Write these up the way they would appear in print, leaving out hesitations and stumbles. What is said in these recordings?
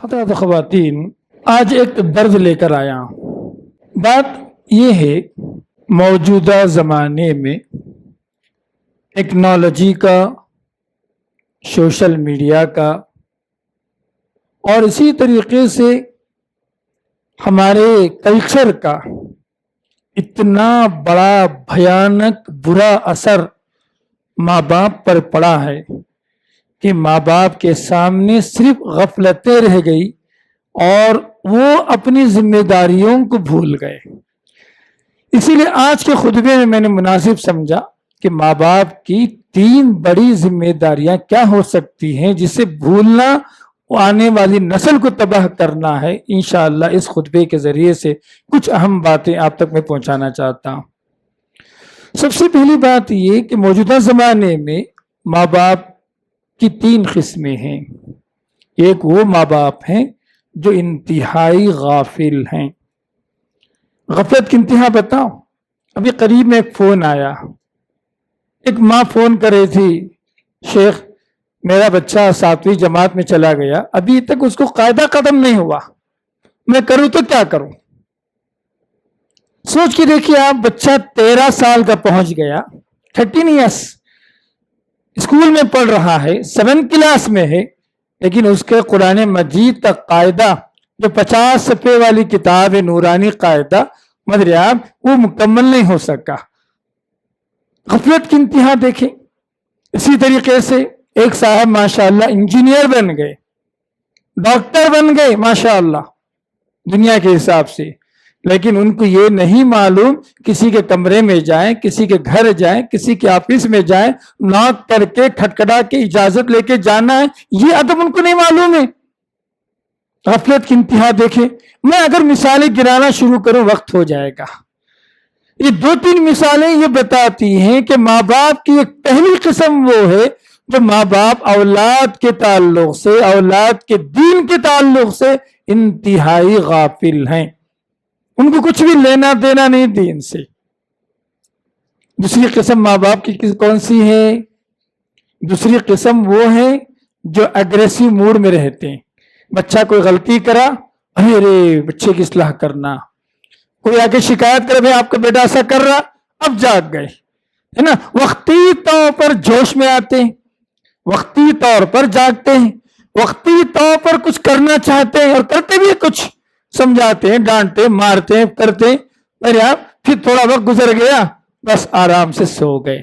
حضرات خواتین، آج ایک درد لے کر آیا ہوں۔ بات یہ ہے موجودہ زمانے میں ٹیکنالوجی کا، سوشل میڈیا کا، اور اسی طریقے سے ہمارے کلچر کا اتنا بڑا بھیانک برا اثر ماں باپ پر پڑا ہے کہ ماں باپ کے سامنے صرف غفلتیں رہ گئی اور وہ اپنی ذمہ داریوں کو بھول گئے۔ اسی لیے آج کے خطبے میں نے مناسب سمجھا کہ ماں باپ کی 3 بڑی ذمہ داریاں کیا ہو سکتی ہیں جسے بھولنا آنے والی نسل کو تباہ کرنا ہے۔ انشاءاللہ اس خطبے کے ذریعے سے کچھ اہم باتیں آپ تک میں پہنچانا چاہتا ہوں۔ سب سے پہلی بات یہ کہ موجودہ زمانے میں ماں باپ کی 3 قسمیں ہیں۔ ایک وہ ماں باپ ہیں جو انتہائی غافل ہیں۔ غفلت کی انتہا بتاؤ، ابھی قریب میں ایک فون آیا، ایک ماں فون کر رہی تھی، شیخ میرا بچہ 7ویں جماعت میں چلا گیا، ابھی تک اس کو قاعدہ قدم نہیں ہوا، میں کروں تو کیا کروں؟ سوچ کے دیکھیے آپ، بچہ 13 سال کا پہنچ گیا، 13 ایئرس، اسکول میں پڑھ رہا ہے، 7 کلاس میں ہے، لیکن اس کے قرآن مجید کا قاعدہ جو 50 صفحے والی کتاب ہے، نورانی قاعدہ مدریاب، وہ مکمل نہیں ہو سکا۔ غفلت کی انتہا دیکھیں۔ اسی طریقے سے ایک صاحب ماشاءاللہ انجینئر بن گئے، ڈاکٹر بن گئے ماشاءاللہ دنیا کے حساب سے، لیکن ان کو یہ نہیں معلوم کسی کے کمرے میں جائیں، کسی کے گھر جائیں، کسی کے آفس میں جائیں، ناک کر کے کھٹکھٹا کے اجازت لے کے جانا ہے، یہ ادب ان کو نہیں معلوم ہے۔ غفلت کی انتہا دیکھیں۔ میں اگر مثالیں گرانا شروع کروں وقت ہو جائے گا۔ یہ 2-3 مثالیں یہ بتاتی ہیں کہ ماں باپ کی ایک پہلی قسم وہ ہے جو ماں باپ اولاد کے تعلق سے، اولاد کے دین کے تعلق سے انتہائی غافل ہیں، ان کو کچھ بھی لینا دینا نہیں دین سے۔ دوسری قسم ماں باپ کی کون سی ہے؟ دوسری قسم وہ ہے جو اگریسو موڈ میں رہتے ہیں۔ بچہ کوئی غلطی کرا، ارے بچے کی اصلاح کرنا، کوئی آ کے شکایت کرے، بھائی آپ کا بیٹا ایسا کر رہا، اب جاگ گئے، ہے نا، وقتی طور پر جوش میں آتے ہیں، وقتی طور پر جاگتے ہیں، وقتی طور پر کچھ کرنا چاہتے ہیں اور کرتے بھی کچھ، سمجھاتے ہیں، ڈانٹتے، مارتے ہیں، کرتے ہیں، پھر تھوڑا وقت گزر گیا، بس آرام سے سو گئے۔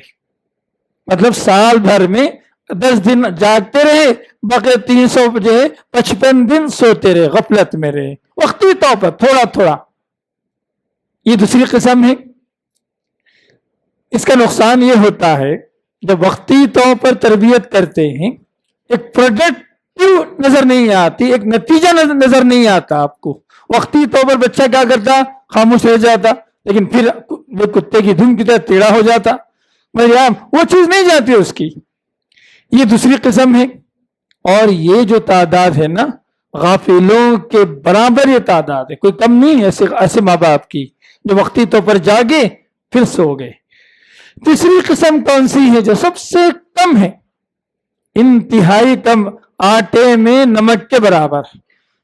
مطلب سال بھر میں 10 دن جاگتے رہے، بقیہ 355 دن سوتے رہے، غفلت میں رہے، وقتی طور پر تھوڑا تھوڑا۔ یہ دوسری قسم ہے۔ اس کا نقصان یہ ہوتا ہے جب وقتی طور پر تربیت کرتے ہیں، ایک پروڈکٹیو نظر نہیں آتی، ایک نتیجہ نظر نہیں آتا آپ کو۔ وقتی طور پر بچہ کیا کرتا؟ خاموش رہ جاتا، لیکن پھر وہ کتے کی دھن کی طرح ٹیڑھا ہو جاتا، وہ چیز نہیں جاتی اس کی۔ یہ دوسری قسم ہے۔ اور یہ جو تعداد ہے نا، غافلوں کے برابر یہ تعداد ہے، کوئی کم نہیں ہے ایسے ماں باپ کی جو وقتی طور پر جاگے پھر سو گئے۔ تیسری قسم کون سی ہے جو سب سے کم ہے؟ انتہائی کم، آٹے میں نمک کے برابر،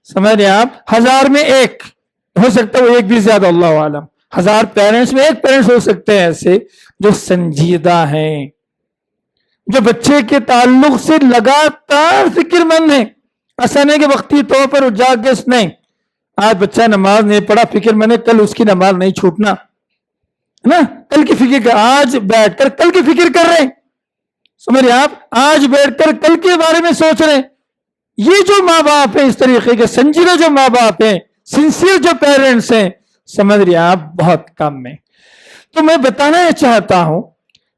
سمجھ رہے آپ، 1000 میں 1 ہو سکتا ہے، وہ 1 بھی زیادہ، اللہ عالم، 1000 پیرنٹس میں 1 پیرنٹس ہو سکتے ہیں ایسے جو سنجیدہ ہیں، جو بچے کے تعلق سے لگاتار فکر مند ہیں۔ ایسا نہیں کہ وقتی طور پر جاگ گئے، نہیں، آج بچہ نماز نہیں پڑھا، فکر مند ہے کل اس کی نماز نہیں چھوٹنا، ہے نا، کل کی فکر کر، آج بیٹھ کر کل کی فکر کر رہے ہیں، سمجھ رہے آپ، آج بیٹھ کر کل کے بارے میں سوچ رہے ہیں۔ یہ جو ماں باپ ہیں، اس طریقے کے سنجیدہ جو ماں باپ ہیں، سنسیئر جو پیرنٹس ہیں، سمجھ رہے آپ، بہت کم ہیں۔ تو میں بتانا یہ چاہتا ہوں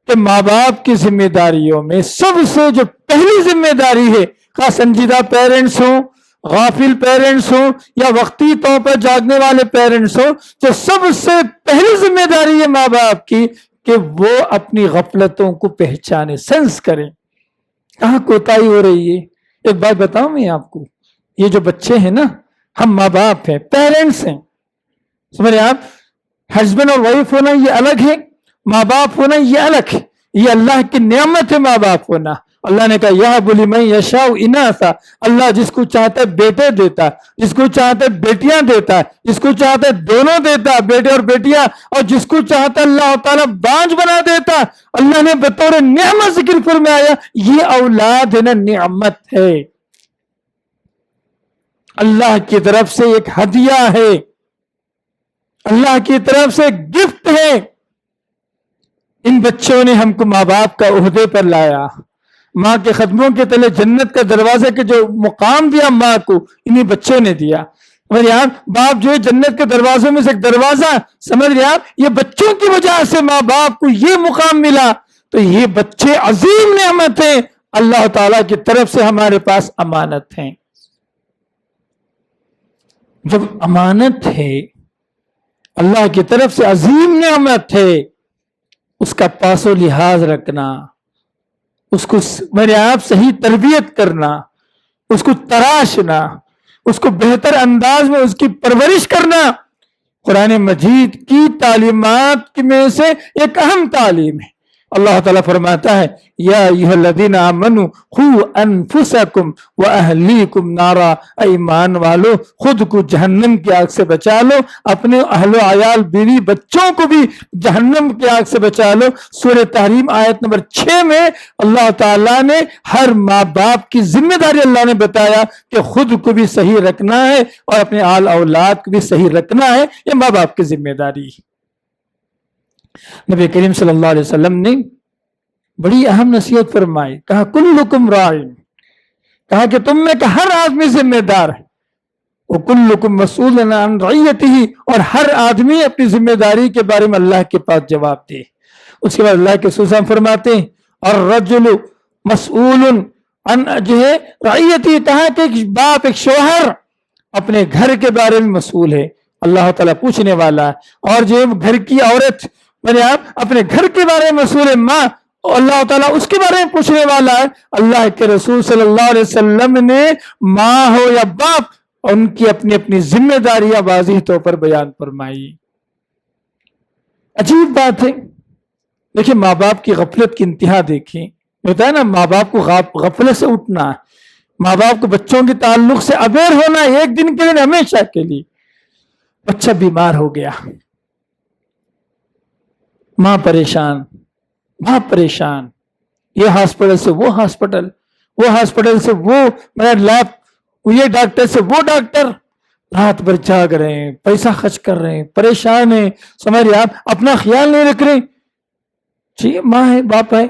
کہ ماں باپ کی ذمہ داریوں میں سب سے جو پہلی ذمہ داری ہے، خاص سنجیدہ پیرنٹس ہوں، غافل پیرنٹس ہوں یا وقتی طور پر جاگنے والے پیرنٹس ہوں، جو سب سے پہلی ذمہ داری ہے ماں باپ کی کہ وہ اپنی غفلتوں کو پہچانے، سینس کریں، کہاں کوتاہی ہو رہی ہے۔ ایک بات بتاؤں میں آپ کو، یہ جو بچے ہیں نا، ہم ماں باپ ہیں، پیرنٹس ہیں، سمجھ رہے آپ، ہسبینڈ اور وائف ہونا یہ الگ ہے، ماں باپ ہونا یہ الگ ہے، یہ اللہ کی نعمت ہے ماں باپ ہونا، اللہ نے کہا یا بلی میں یشاء اناثا، اللہ جس کو چاہتا ہے بیٹے دیتا ہے، جس کو چاہتا ہے بیٹیاں دیتا ہے، جس کو چاہتا ہے دونوں دیتا ہے، بیٹے اور بیٹیاں، اور جس کو چاہتا ہے اللہ تعالیٰ بانج بنا دیتا ہے۔ اللہ نے بطور نعمت ذکر فرمایا یہ اولاد ہے نا نعمت ہے، اللہ کی طرف سے ایک ہدیہ ہے، اللہ کی طرف سے گفٹ ہے۔ ان بچوں نے ہم کو ماں باپ کا عہدے پر لایا، ماں کے قدموں کے تلے جنت کا دروازے کے جو مقام دیا ماں کو انہی بچوں نے دیا۔ اور یار باپ جو ہے جنت کے دروازوں میں سے ایک دروازہ، سمجھ رہے آپ، یہ بچوں کی وجہ سے ماں باپ کو یہ مقام ملا۔ تو یہ بچے عظیم نعمت ہیں، اللہ تعالیٰ کی طرف سے ہمارے پاس امانت ہیں۔ جب امانت ہے، اللہ کی طرف سے عظیم نعمت ہے، اس کا پاس و لحاظ رکھنا، اس کو میرے آپ صحیح تربیت کرنا، اس کو تراشنا، اس کو بہتر انداز میں اس کی پرورش کرنا، قرآن مجید کی تعلیمات میں سے ایک اہم تعلیم ہے۔ اللہ تعالیٰ فرماتا ہے یا ایھا الذین آمنوا قوا انفسکم واہلیکم نارا، اے ایمان والو خود کو جہنم کی آگ سے بچا لو، اپنے اہل و عیال بیوی بچوں کو بھی جہنم کی آگ سے بچا لو۔ سورہ تحریم آیت نمبر 6 میں اللہ تعالیٰ نے ہر ماں باپ کی ذمہ داری اللہ نے بتایا کہ خود کو بھی صحیح رکھنا ہے اور اپنے آل اولاد کو بھی صحیح رکھنا ہے، یہ ماں باپ کی ذمہ داری ہے۔ نبی کریم صلی اللہ علیہ وسلم نے بڑی اہم نصیحت فرمائی، کہا کلکم راعٍ، کہا کہ تم میں کا ہر آدمی ذمہ دار ہے، وکلکم مسئول عن رعیتہ، اور ہر آدمی اپنی ذمہ داری کے بارے میں اللہ کے پاس جواب دے۔ اس کے بعد اللہ کے رسول صلی اللہ علیہ وسلم فرماتے ہیں الرجل مسئول عن جو ہے رعیتہ، کہا کہ ایک باپ ایک شوہر اپنے گھر کے بارے میں مسئول ہے، اللہ تعالیٰ پوچھنے والا ہے، اور جو گھر کی عورت میرے آپ اپنے گھر کے بارے میں مسئول ہے، ماں اللہ تعالیٰ اس کے بارے میں پوچھنے والا ہے۔ اللہ کے رسول صلی اللہ علیہ وسلم نے ماں ہو یا باپ ان کی اپنی اپنی ذمہ داریاں واضح طور پر بیان فرمائی۔ عجیب بات ہے، دیکھیں ماں باپ کی غفلت کی انتہا دیکھیں، ہوتا ہے نا ماں باپ کو غفلت سے اٹھنا ہے، ماں باپ کو بچوں کے تعلق سے اویئر ہونا ہے، ایک دن کے لیے ہمیشہ کے لیے۔ بچہ بیمار ہو گیا، ماں پریشان، باپ پریشان، یہ ہاسپٹل سے وہ ہاسپٹل، وہ ہاسپٹل سے وہ لیب، یہ ڈاکٹر سے وہ ڈاکٹر، رات بھر جاگ رہے ہیں، پیسہ خرچ کر رہے ہیں، پریشان ہیں، سمجھ رہے آپ اپنا خیال نہیں رکھ رہے۔ جی ماں ہے باپ ہے،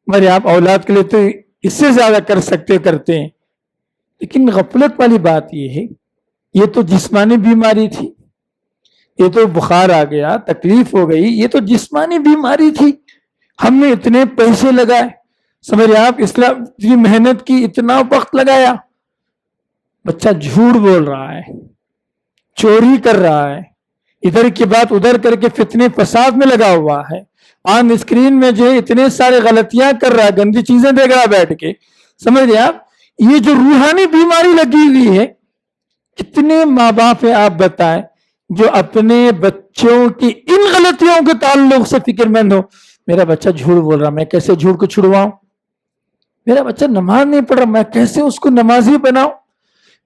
میرے آپ اولاد کے لیے تو اس سے زیادہ کرتے ہیں، لیکن غفلت والی بات یہ ہے، یہ تو جسمانی بیماری تھی، یہ تو بخار آ گیا، تکلیف ہو گئی، یہ تو جسمانی بیماری تھی، ہم نے اتنے پیسے لگائے، سمجھ رہے آپ اسلام کی محنت کی، اتنا وقت لگایا، بچہ جھوٹ بول رہا ہے، چوری کر رہا ہے، ادھر کی بات ادھر کر کے فتنے فساد میں لگا ہوا ہے، آن اسکرین میں جو ہے اتنے سارے غلطیاں کر رہا ہے، گندی چیزیں دیکھ رہا ہے بیٹھ کے، سمجھ رہے آپ یہ جو روحانی بیماری لگی ہوئی ہے۔ کتنے ماں باپ ہیں آپ بتائیں جو اپنے بچوں کی ان غلطیوں کے تعلق سے فکر مند ہو، میرا بچہ جھوٹ بول رہا، میں کیسے جھوٹ کو چھڑواؤں، میرا بچہ نماز نہیں پڑھ رہا، میں کیسے اس کو نمازی بناؤں،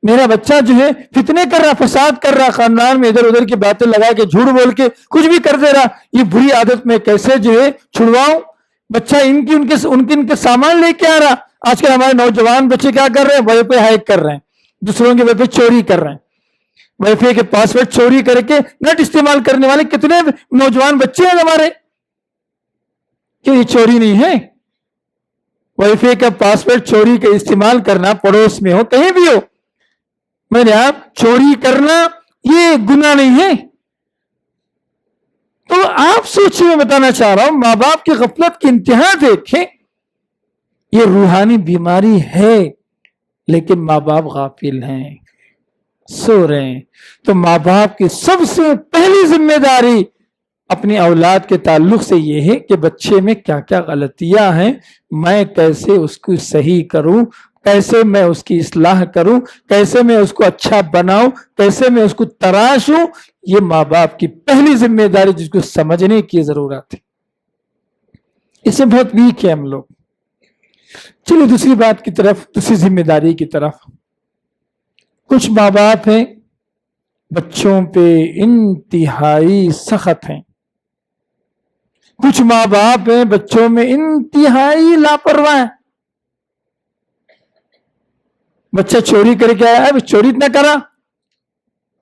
میرا بچہ جو ہے فتنے کر رہا، فساد کر رہا، خاندان میں ادھر ادھر کی باتیں لگا کے جھوٹ بول کے کچھ بھی کر دے رہا، یہ بری عادت میں کیسے جو ہے چھڑواؤں۔ بچہ ان کے سامان لے کے آ رہا، آج کل ہمارے نوجوان بچے کیا کر رہے ہیں، وائی فائی ہیک کر رہے ہیں، دوسروں کے وائی فائی چوری کر رہے ہیں، وائی فائی کے پاسورڈ چوری کر کے نیٹ استعمال کرنے والے کتنے نوجوان بچے ہیں ہمارے، کہ یہ چوری نہیں ہے؟ وائی فائی کا پاسورڈ چوری کا استعمال کرنا، پڑوس میں ہو کہیں بھی ہو، میں نے آپ چوری کرنا یہ گناہ نہیں ہے؟ تو آپ سوچیے، میں بتانا چاہ رہا ہوں ماں باپ کی غفلت کی انتہا دیکھیں، یہ روحانی بیماری ہے، لیکن ماں باپ غافل ہیں، سو رہے ہیں۔ تو ماں باپ کی سب سے پہلی ذمہ داری اپنی اولاد کے تعلق سے یہ ہے کہ بچے میں کیا کیا غلطیاں ہیں، میں کیسے اس کو صحیح کروں، کیسے میں اس کی اصلاح کروں، کیسے میں اس کو اچھا بناؤں، کیسے میں اس کو تراشوں۔ یہ ماں باپ کی پہلی ذمہ داری جس کو سمجھنے کی ضرورت ہے۔ اس سے بہت ویک ہے ہم لوگ، چلیے دوسری بات کی طرف، دوسری ذمہ داری کی طرف. کچھ ماں باپ ہیں بچوں پہ انتہائی سخت ہیں، کچھ ماں باپ ہیں بچوں میں انتہائی لاپرواہ ہیں. بچہ چوری کر کے آیا ہے، چوری نہ کرا،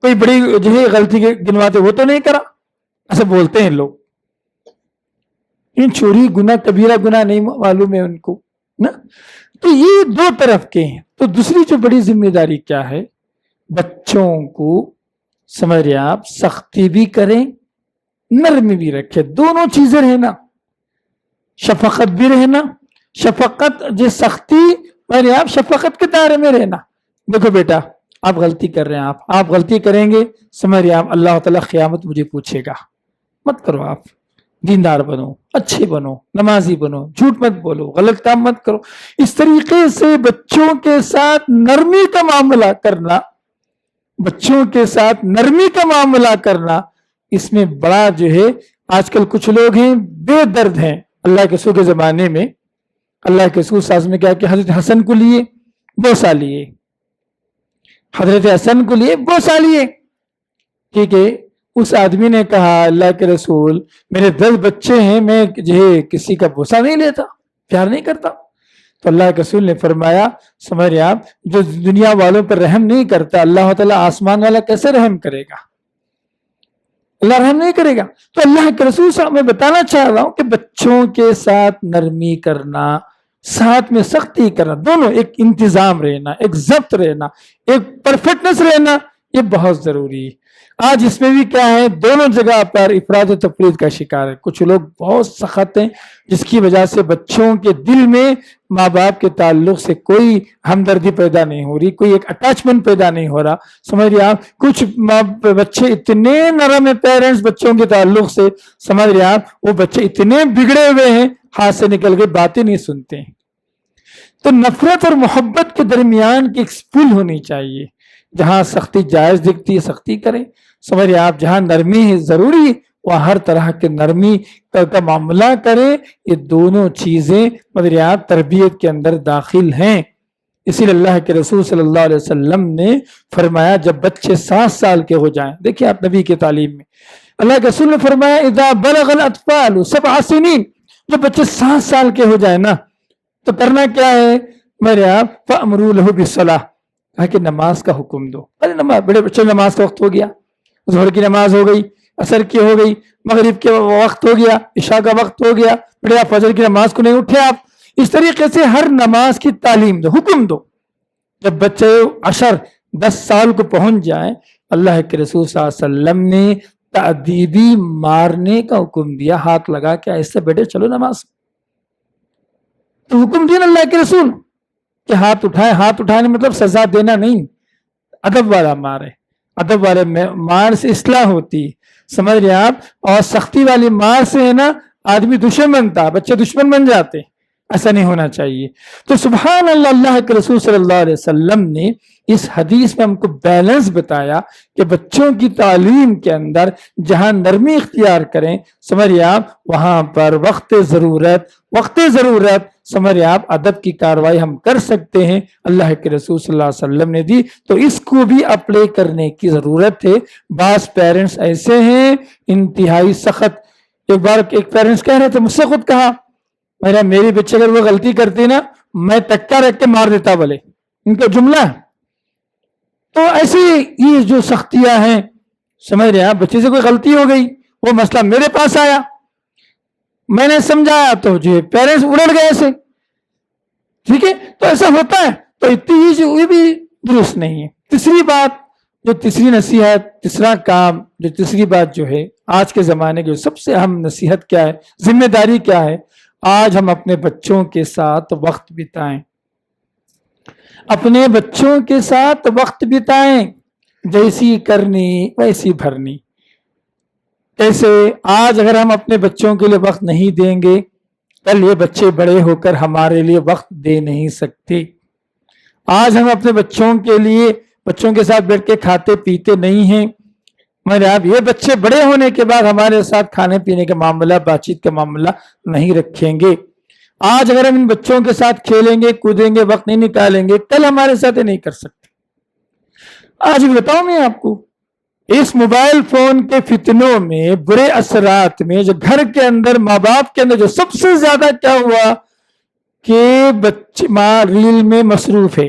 کوئی بڑی جو ہے غلطی گنواتے وہ تو نہیں کرا، ایسا بولتے ہیں لوگ. چوری گناہ کبیرہ گناہ نہیں معلوم ہے ان کو نا. تو یہ دو طرف کے ہیں. تو دوسری جو بڑی ذمہ داری کیا ہے، بچوں کو سمجھ رہے آپ سختی بھی کریں نرمی بھی رکھے، دونوں چیزیں رہنا. شفقت بھی رہنا، شفقت جو سختی میرے آپ شفقت کے دائرے میں رہنا. دیکھو بیٹا آپ غلطی کر رہے ہیں، آپ غلطی کریں گے سمجھ رہے آپ اللہ تعالیٰ قیامت مجھے پوچھے گا. مت کرو، آپ دیندار بنو، اچھے بنو، نمازی بنو، جھوٹ مت بولو، غلط کام مت کرو. اس طریقے سے بچوں کے ساتھ نرمی کا معاملہ کرنا، بچوں کے ساتھ نرمی کا معاملہ کرنا، اس میں بڑا جو ہے آج کل کچھ لوگ ہیں بے درد ہیں. اللہ کے رسول کے زمانے میں اللہ کے رسول صلی اللہ علیہ وسلم نے کیا کہ حضرت حسن کو لیے بوسہ لیے، حضرت حسن کو لیے بوسہ لیے. ٹھیک ہے، اس آدمی نے کہا اللہ کے رسول میرے 10 بچے ہیں، میں جو ہے کسی کا بوسہ نہیں لیتا، پیار نہیں کرتا. تو اللہ کے رسول نے فرمایا سمجھ رہے آپ جو دنیا والوں پر رحم نہیں کرتا اللہ تعالیٰ آسمان والا کیسے رحم کرے گا؟ اللہ رحم نہیں کرے گا. تو اللہ کے رسول صاحب میں بتانا چاہ رہا ہوں کہ بچوں کے ساتھ نرمی کرنا، ساتھ میں سختی کرنا، دونوں ایک انتظام رہنا، ایک ضبط رہنا، ایک پرفیکٹنس رہنا، یہ بہت ضروری ہے. آج اس میں بھی کیا ہے دونوں جگہ پر افراد و تفرید کا شکار ہے. کچھ لوگ بہت سخت ہیں جس کی وجہ سے بچوں کے دل میں ماں باپ کے تعلق سے کوئی ہمدردی پیدا نہیں ہو رہی، کوئی ایک اٹیچمنٹ پیدا نہیں ہو رہا. سمجھ رہے آپ کچھ بچے اتنے نرم ہیں پیرنٹس بچوں کے تعلق سے، سمجھ رہے آپ وہ بچے اتنے بگڑے ہوئے ہیں ہاتھ سے نکل کے باتیں نہیں سنتے ہیں. تو نفرت اور محبت کے درمیان کی ایک پل ہونی چاہیے. جہاں سختی جائز دکھتی ہے سختی کریں، سمجھ رہے آپ جہاں نرمی ہے ضروری وہ ہر طرح کے نرمی کا معاملہ کریں. یہ دونوں چیزیں سمجھ رہے آپ تربیت کے اندر داخل ہیں. اسی لیے اللہ کے رسول صلی اللہ علیہ وسلم نے فرمایا جب بچے 7 سال کے ہو جائیں، دیکھیں آپ نبی کی تعلیم میں اللہ کے رسول نے فرمایا اذا بلغ الاطفال 7 سنین، جب بچے 7 سال کے ہو جائیں نا تو کرنا کیا ہے میرے آپ فَأْمُرُوا لَهُ بِالصَّلَاةِ، کہا کہ نماز کا حکم دو. ارے نماز بڑے بچے نماز کا وقت ہو گیا، ظہر کی نماز ہو گئی، عصر کی ہو گئی، مغرب کے وقت ہو گیا، عشاء کا وقت ہو گیا، بڑے آپ فجر کی نماز کو نہیں اٹھے. آپ اس طریقے سے ہر نماز کی تعلیم دو، حکم دو. جب بچے 10 سال کو پہنچ جائیں اللہ کے رسول صلی اللہ علیہ وسلم نے تأدیبی مارنے کا حکم دیا، ہاتھ لگا کے ایسے بیٹے چلو نماز. تو حکم دیا اللہ کے رسول کہ ہاتھ اٹھائے. ہاتھ اٹھانے مطلب سزا دینا نہیں، ادب والا مار ہے. ادب والے مار سے اصلاح ہوتی، سمجھ رہے آپ. اور سختی والی مار سے ہے نا آدمی دشمن بنتا، بچے دشمن بن جاتے. ایسا نہیں ہونا چاہیے. تو سبحان اللہ اللہ کے رسول صلی اللہ علیہ وسلم نے اس حدیث میں ہم کو بیلنس بتایا کہ بچوں کی تعلیم کے اندر جہاں نرمی اختیار کریں سمجھ رہے آپ وہاں پر وقت ضرورت سمجھ رہے آپ ادب کی کاروائی ہم کر سکتے ہیں. اللہ کے رسول صلی اللہ علیہ وسلم نے دی تو اس کو بھی اپلائی کرنے کی ضرورت ہے. بعض پیرنٹس ایسے ہیں انتہائی سخت. ایک بار ایک پیرنٹس کہہ رہے تھے، مجھ سے خود کہا میری بچے اگر وہ غلطی کرتی نا میں تکا رکھ کے مار دیتا، بولے ان کا جملہ. تو ایسی یہ جو سختیاں ہیں سمجھ رہے ہیں بچے سے کوئی غلطی ہو گئی، وہ مسئلہ میرے پاس آیا، میں نے سمجھایا تو جو پیرنٹس اڑ گئے ایسے. ٹھیک ہے، تو ایسا ہوتا ہے. تو یہ بھی درست نہیں ہے. تیسری بات جو تیسری نصیحت، تیسرا کام، جو تیسری بات جو ہے آج کے زمانے کی سب سے اہم نصیحت کیا ہے، ذمہ داری کیا ہے؟ آج ہم اپنے بچوں کے ساتھ وقت بتائیں، اپنے بچوں کے ساتھ وقت بتائیں. جیسی کرنی ویسی بھرنی. ایسے آج اگر ہم اپنے بچوں کے لیے وقت نہیں دیں گے کل یہ بچے بڑے ہو کر ہمارے لیے وقت دے نہیں سکتے. آج ہم اپنے بچوں کے ساتھ بیٹھ کے کھاتے پیتے نہیں ہیں، مگر آپ یہ بچے بڑے ہونے کے بعد ہمارے ساتھ کھانے پینے کا معاملہ، بات چیت کا معاملہ نہیں رکھیں گے. آج اگر ہم ان بچوں کے ساتھ کھیلیں گے کودیں گے وقت نہیں نکالیں گے کل ہمارے ساتھ نہیں کر سکتے. آج بھی بتاؤں میں آپ کو اس موبائل فون کے فتنوں میں برے اثرات میں جو گھر کے اندر ماں باپ کے اندر جو سب سے زیادہ کیا ہوا کہ بچے ماں ریل میں مصروف ہے,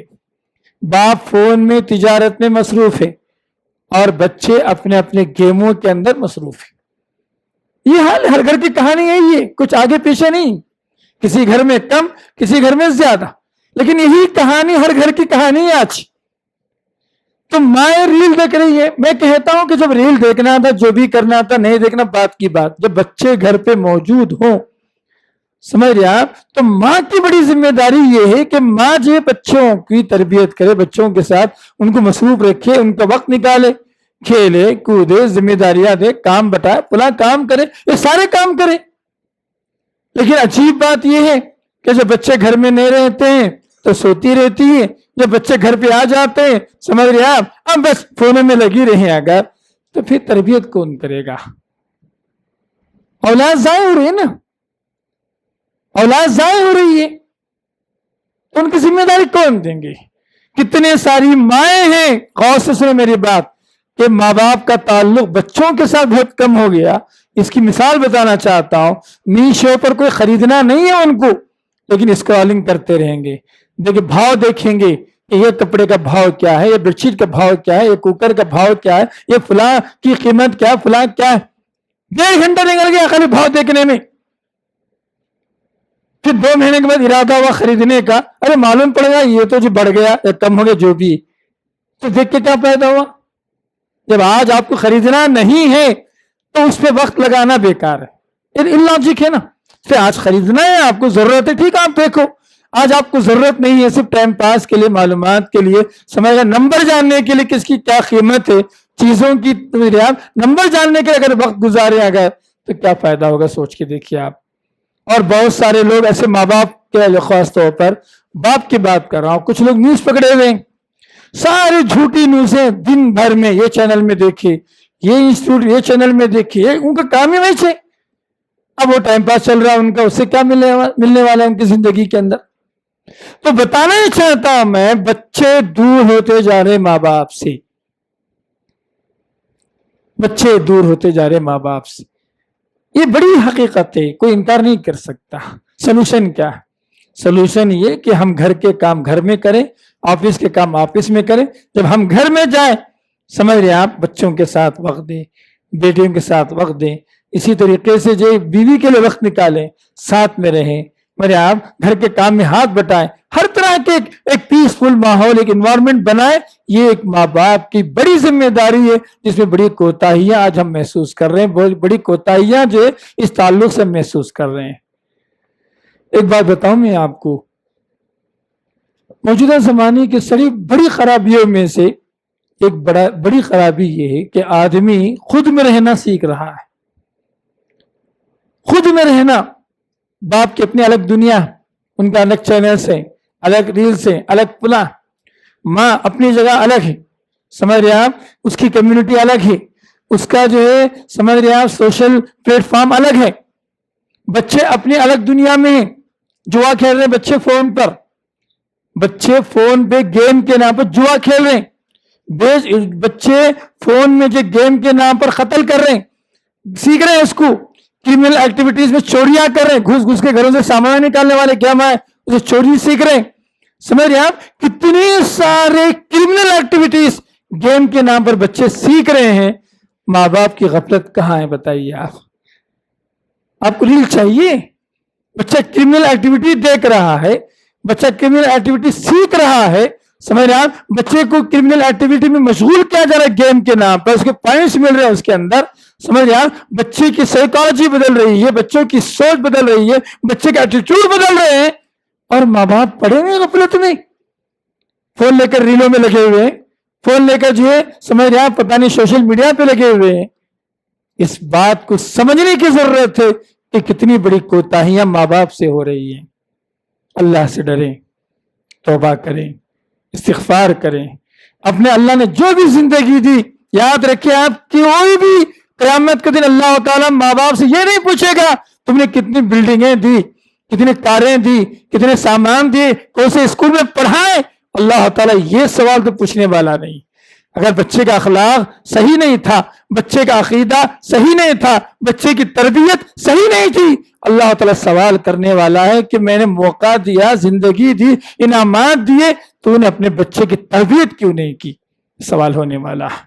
باپ فون میں تجارت میں مصروف ہے اور بچے اپنے اپنے گیموں کے اندر مصروف ہے. یہ حال ہر گھر کی کہانی ہے, یہ کچھ آگے پیچھے نہیں, کسی گھر میں کم کسی گھر میں زیادہ, لیکن یہی کہانی ہر گھر کی کہانی ہے آج. تو مائیں ریل دیکھ رہی ہے. میں کہتا ہوں کہ جب ریل دیکھنا تھا جو بھی کرنا تھا نہیں دیکھنا بات کی بات, جب بچے گھر پہ موجود ہوں سمجھ رہے آپ, تو ماں کی بڑی ذمہ داری یہ ہے کہ ماں جو بچوں کی تربیت کرے, بچوں کے ساتھ ان کو مصروف رکھے, ان کا وقت نکالے, کھیلے کودے, ذمہ داریاں دے, کام بتائے, فلاں کام کرے, یہ سارے کام کرے. لیکن عجیب بات یہ ہے کہ جب بچے گھر میں نہیں رہتے ہیں تو سوتی رہتی ہے, جب بچے گھر پہ آ جاتے ہیں سمجھ رہے آپ اب بس فون میں لگی رہے اگر, تو پھر تربیت کون کرے گا؟ اولاد ضائع ہو رہی ہے نا, اولاد ضائع ہو رہی ہے, ان کی ذمہ داری کون دیں گے؟ کتنے ساری مائیں ہیں, غور سے سنیں میری بات, کہ ماں باپ کا تعلق بچوں کے ساتھ بہت کم ہو گیا. اس کی مثال بتانا چاہتا ہوں, میشو پر کوئی خریدنا نہیں ہے ان کو, لیکن اسکرالنگ کرتے رہیں گے, دیکھیں بھاؤ دیکھیں گے کہ یہ کپڑے کا بھاؤ کیا ہے, یہ بیڈ شیٹ کا بھاؤ کیا ہے, یہ کوکر کا بھاؤ کیا ہے, یہ فلاں کی قیمت کیا ہے, فلاں کیا ہے. 1.5 گھنٹہ نکل گیا خالی بھاؤ دیکھنے میں. پھر 2 مہینے کے بعد ارادہ ہوا خریدنے کا, ارے معلوم پڑے گا یہ تو جو بڑھ گیا یا کم ہو گیا جو بھی, تو دیکھ کے کیا پیدا ہوا؟ جب آج آپ کو خریدنا نہیں ہے تو اس پہ وقت لگانا بیکار ہے, لاجک ہے نا. پھر آج خریدنا ہے, آپ کو ضرورت ہے, ٹھیک ہے آپ دیکھو. آج آپ کو ضرورت نہیں ہے, صرف ٹائم پاس کے لیے, معلومات کے لیے, سمجھ نمبر جاننے کے لیے کس کی کیا قیمت ہے چیزوں کی, نمبر جاننے کے لیے اگر وقت گزارے اگر تو کیا فائدہ ہوگا, سوچ کے دیکھیے آپ. اور بہت سارے لوگ ایسے ماں باپ کے خاص طور پر باپ کی بات کر رہا ہوں, کچھ لوگ نیوز پکڑے ہوئے ہیں, ساری جھوٹی نیوزیں دن بھر میں, یہ چینل میں دیکھیے, یہ انسٹیٹیوٹ یہ چینل میں دیکھیے, ان کا کام ہی ویسے. اب وہ ٹائم پاس چل رہا ہے ان کا, اس سے کیا ملنے والا ہے ان کی زندگی کے اندر. تو بتانا ہی چاہتا ہوں میں, بچے دور ہوتے جا رہے ماں باپ سے, بچے دور ہوتے جا رہے ماں باپ سے. یہ بڑی حقیقت ہے, کوئی انکار نہیں کر سکتا. سلوشن کیا ہے؟ سلوشن یہ کہ ہم گھر کے کام گھر میں کریں, آفس کے کام آفس میں کریں. جب ہم گھر میں جائیں سمجھ رہے آپ, بچوں کے ساتھ وقت دیں, بیٹیوں کے ساتھ وقت دیں, اسی طریقے سے جو بیوی کے لیے وقت نکالیں, ساتھ میں رہیں, میرے آپ گھر کے کام میں ہاتھ بٹائیں, ہر طرح کے ایک پیسفل ماحول, ایک انوائرمنٹ بنائیں. یہ ایک ماں باپ کی بڑی ذمہ داری ہے, جس میں بڑی کوتاہیاں آج ہم محسوس کر رہے ہیں, بڑی کوتاہیاں جو اس تعلق سے محسوس کر رہے ہیں. ایک بات بتاؤں میں آپ کو, موجودہ زمانے کی ساری بڑی خرابیوں میں سے ایک بڑی خرابی یہ ہے کہ آدمی خود میں رہنا سیکھ رہا ہے. خود میں رہنا, باپ کی اپنی الگ دنیا, ان کا الگ چینلز ہیں, الگ ریلز ہیں, الگ پلا, ماں اپنی جگہ الگ ہے, سمجھ رہے آپ, اس کی کمیونٹی الگ ہے, اس کا جو ہے سمجھ رہے آپ سوشل پلیٹ فارم الگ ہے. بچے اپنی الگ دنیا میں ہیں, جوا کھیل رہے ہیں بچے فون پر, بچے فون پہ گیم کے نام پر جوا کھیل رہے ہیں, بچے فون میں جو گیم کے نام پر قتل کر رہے ہیں, سیکھ رہے ہیں اس کو, کرمنل ایکٹیویٹیز میں چوریاں کر رہے ہیں, گھس گھس کے گھروں سے سامان نکالنے والے گیم آئے اسے چوری سیکھ رہے ہیں. سمجھ رہے آپ, کتنی سارے کرمنل ایکٹیویٹیز گیم کے نام پر بچے سیکھ رہے ہیں. ماں باپ کی غفلت کہاں ہے بتائیے آپ. آپ کو ریل چاہیے؟ بچہ کرمنل ایکٹیویٹی دیکھ رہا ہے, بچہ کرمنل ایکٹیویٹی سیکھ رہا ہے. سمجھ رہے آپ, بچے کو کرمنل ایکٹیویٹی میں مشغول کیا جا رہا ہے گیم کے نام پر, اس کے پوائنٹس مل رہے ہیں اس کے اندر. سمجھ رہے آپ, بچے کی سائیکالوجی بدل رہی ہے, بچوں کی سوچ بدل رہی ہے, بچے کے ایٹیٹیوڈ بدل رہے ہیں, اور ماں باپ پڑے ہوئے غفلت میں, فون لے کر ریلوں میں لگے ہوئے ہیں, فون لے کر جو ہے سمجھ رہے آپ پتہ نہیں سوشل میڈیا پہ لگے ہوئے ہیں. اس بات کو سمجھنے کی ضرورت ہے کہ کتنی بڑی کوتاہیاں ماں باپ سے ہو رہی ہیں. اللہ سے ڈریں, توبہ کریں, استغفار کریں. اپنے اللہ نے جو بھی زندگی دی, یاد رکھیں آپ کی کوئی بھی قیامت کے دن اللہ تعالیٰ ماں باپ سے یہ نہیں پوچھے گا تم نے کتنی بلڈنگیں دی, کتنے کاریں دی، کتنے سامان دیے، کون سے اسکول میں پڑھائے، اللہ تعالیٰ یہ سوال تو پوچھنے والا نہیں۔ اگر بچے کا اخلاق صحیح نہیں تھا، بچے کا عقیدہ صحیح نہیں تھا، بچے کی تربیت صحیح نہیں تھی، اللہ تعالیٰ سوال کرنے والا ہے کہ میں نے موقع دیا، زندگی دی، انعامات دیے، تو نے اپنے بچے کی تربیت کیوں نہیں کی؟ سوال ہونے والا ہے۔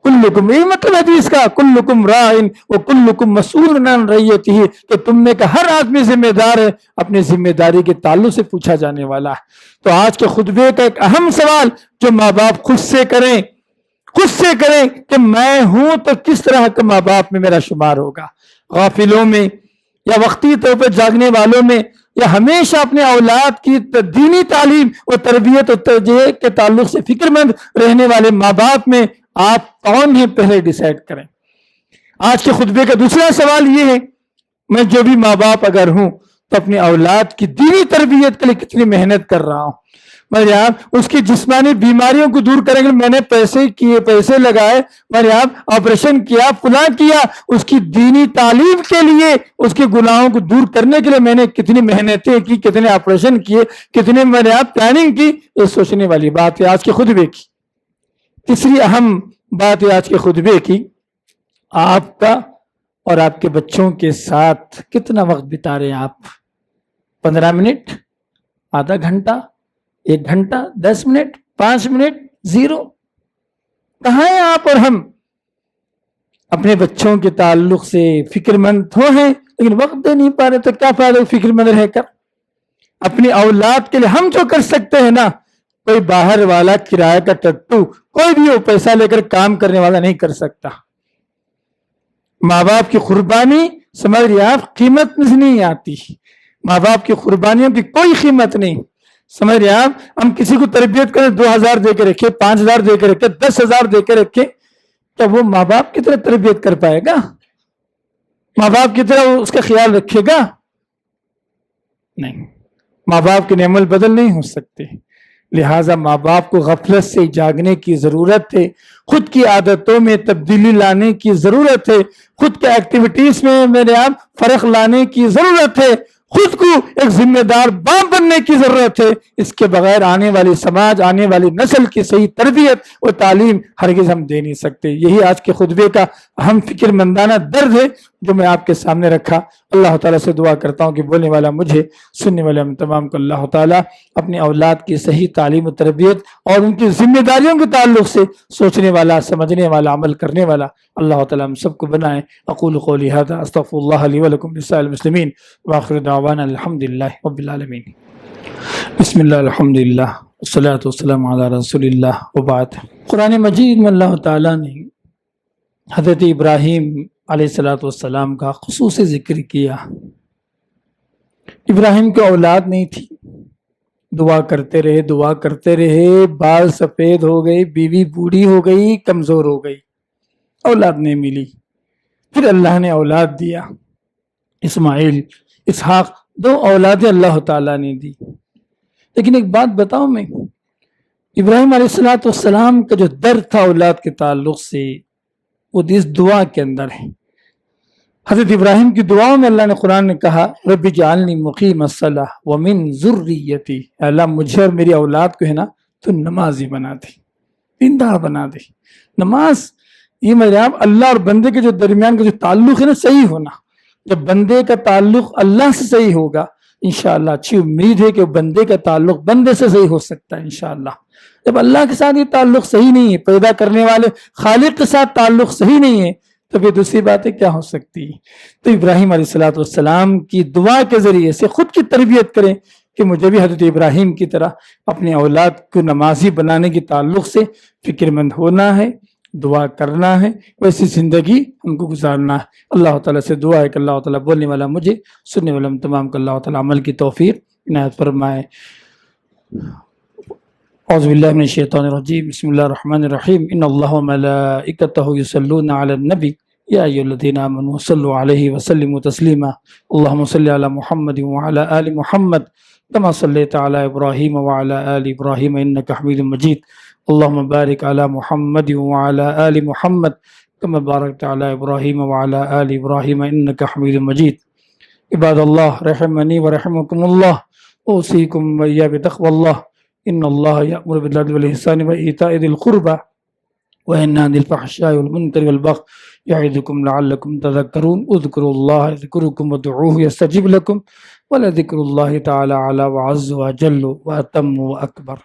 کلکم، یہ مطلب حدیث کا، کلکم راعٍ وکلکم مسئول عن رعیتہ، کہ تم میں کا ہر آدمی ذمہ دار ہے، اپنی ذمہ داری کے تعلق سے پوچھا جانے والا ہے۔ تو آج کے خطبے کا ایک اہم سوال جو ماں باپ خود سے کریں کہ میں ہوں تو کس طرح کا ماں باپ میں میرا شمار ہوگا؟ غافلوں میں یا وقتی طور پر جاگنے والوں میں، یا ہمیشہ اپنے اولاد کی دینی تعلیم اور تربیت اور ترجیح کے تعلق سے فکر مند رہنے والے ماں باپ میں آپ کون ہیں، پہلے ڈیسائیڈ کریں۔ آج کے خطبے کا دوسرا سوال یہ ہے، میں جو بھی ماں باپ اگر ہوں تو اپنی اولاد کی دینی تربیت کے لیے کتنی محنت کر رہا ہوں۔ میرے آپ اس کی جسمانی بیماریوں کو دور کریں گے، میں نے پیسے لگائے، میرے آپ آپریشن کیا، فلاں کیا، اس کی دینی تعلیم کے لیے، اس کے گناہوں کو دور کرنے کے لیے میں نے کتنی محنتیں کی، کتنے آپریشن کیے، کتنے میرے آپ پلاننگ کی، یہ سوچنے والی بات ہے آج کے خطبے کی۔ تیسری اہم بات ہے آج کے خطبے کی، آپ کا اور آپ کے بچوں کے ساتھ کتنا وقت بتا رہے ہیں آپ؟ 15 منٹ، آدھا گھنٹہ، 1 گھنٹہ، 10 منٹ، 5 منٹ، 0؟ کہاں ہیں آپ اور ہم؟ اپنے بچوں کے تعلق سے فکر مند تو ہیں لیکن وقت دے نہیں پا رہے، تو کیا فائدہ فکر مند رہ کر؟ اپنی اولاد کے لیے ہم جو کر سکتے ہیں نا، کوئی باہر والا کرایہ کا ٹٹو کوئی بھی وہ پیسہ لے کر کام کرنے والا نہیں کر سکتا۔ ماں باپ کی قربانی سمجھ رہے آپ، قیمت نہیں آتی، ماں باپ کی قربانیوں کی کوئی قیمت نہیں، سمجھ رہے آپ۔ ہم کسی کو تربیت کریں 2000 دے کے رکھے، 5000 دے کے رکھے، 10,000 دے کے رکھے، کیا وہ ماں باپ کی طرح تربیت کر پائے گا؟ ماں باپ کی طرح اس کا خیال رکھے گا؟ نہیں، ماں باپ کے نعمت بدل نہیں ہو سکتے۔ لہٰذا ماں باپ کو غفلت سے جاگنے کی ضرورت ہے، خود کی عادتوں میں تبدیلی لانے کی ضرورت ہے، خود کے ایکٹیویٹیز میں میرے آپ فرق لانے کی ضرورت ہے، خود کو ایک ذمہ دار باپ بننے کی ضرورت ہے۔ اس کے بغیر آنے والی سماج، آنے والی نسل کی صحیح تربیت اور تعلیم ہرگز ہم دے نہیں سکتے۔ یہی آج کے خطبے کا اہم فکر مندانہ درد ہے جو میں آپ کے سامنے رکھا۔ اللہ تعالیٰ سے دعا کرتا ہوں کہ بولنے والا مجھے، سننے والے ہم تمام کو اللہ تعالیٰ اپنی اولاد کی صحیح تعلیم و تربیت اور ان کی ذمہ داریوں کے تعلق سے سوچنے والا، سمجھنے والا، عمل کرنے والا اللہ تعالیٰ ہم سب کو بنائے۔ اقول قولی ھذا استغفر اللہ لی ولکم ولسائر المسلمین وآخر دعوانا الحمد للہ رب العالمین۔ بسم اللہ الحمدللہ والصلاة والسلام علی رسول اللہ وبعد۔ قرآن مجید میں اللہ تعالیٰ نے حضرت ابراہیم علیہ السلام کا خصوصی ذکر کیا۔ ابراہیم کی اولاد نہیں تھی، دعا کرتے رہے، بال سفید ہو گئے، بیوی بوڑھی ہو گئی، کمزور ہو گئی، اولاد نہیں ملی۔ پھر اللہ نے اولاد دیا، اسماعیل، اسحاق، 2 اولادیں اللہ تعالیٰ نے دی۔ لیکن ایک بات بتاؤں میں، ابراہیم علیہ السلام کا جو درد تھا اولاد کے تعلق سے، وہ اس دعا کے اندر ہے۔ حضرت ابراہیم کی دعاؤں میں اللہ نے قرآن نے کہا، رب اجعلنی مقیم الصلاۃ ومن ذریتی، اللہ مجھے اور میری اولاد کو ہے نا تو نمازی بنا دے، دیندار بنا دے۔ نماز یہ میرے آپ اللہ اور بندے کے جو درمیان کا جو تعلق ہے نا، صحیح ہونا۔ جب بندے کا تعلق اللہ سے صحیح ہوگا انشاءاللہ، اچھی امید ہے کہ بندے کا تعلق بندے سے صحیح ہو سکتا ہے انشاءاللہ۔ جب اللہ کے ساتھ یہ تعلق صحیح نہیں ہے، پیدا کرنے والے خالق کے ساتھ تعلق صحیح نہیں ہے، تو پھر دوسری باتیں کیا ہو سکتی؟ تو ابراہیم علیہ السلام کی دعا کے ذریعے سے خود کی تربیت کریں کہ مجھے بھی حضرت ابراہیم کی طرح اپنے اولاد کو نمازی بنانے کے تعلق سے فکر مند ہونا ہے، دعا کرنا ہے، ویسی زندگی ہم کو گزارنا ہے۔ اللہ تعالیٰ سے دعا ہے کہ اللہ تعالیٰ بولنے والا مجھے، سننے والا ہم تمام کو اللہ تعالیٰ عمل کی توفیق عنایت فرمائے۔ اعوذ باللہ من الشیطان الرجیم، بسم اللہ الرحمن الرحیم، ان اللہ وملائکتہ یصلون علی النبی یا ایھا الذین آمنوا صلوا علیہ وسلموا تسلیما، اللہم صل علی محمد وعلی آل محمد کما صلیت علی ابراہیم وعلی آل ابراہیم انک حمید مجید، اللہم بارک علی محمد وعلی آل محمد کما بارکت علی ابراہیم وعلی آل ابراہیم انک حمید مجید۔ عباد اللہ رحمنی ورحمکم اللہ اوصیکم وإیا بتقوی اللہ ان اللہ یأمر بالعدل والإحسان وإیتاء ذی القربى وینہی عن الفحشاء والمنکر والبغی یعظکم لعلکم تذکرون اذکروا اللہ یذکرکم وادعوہ یستجب لکم ولذکر اللہ تعالی اعلی وعز وجل واتم واکبر